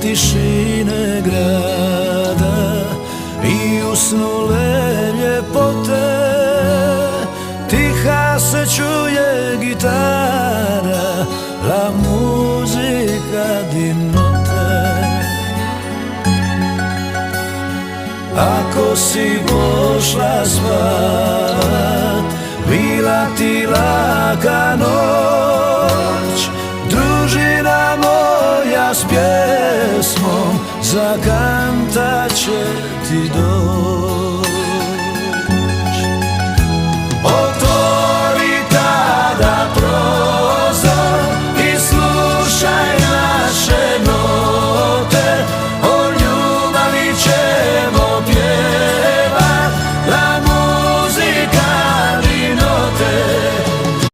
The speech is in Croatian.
tišine grada i usnule ljepote. Tiha se čuje gitara, la musica di notte. Ako si pošla spavat, bila ti laka noć, družina moja s pjesmom za kanta će ti doć.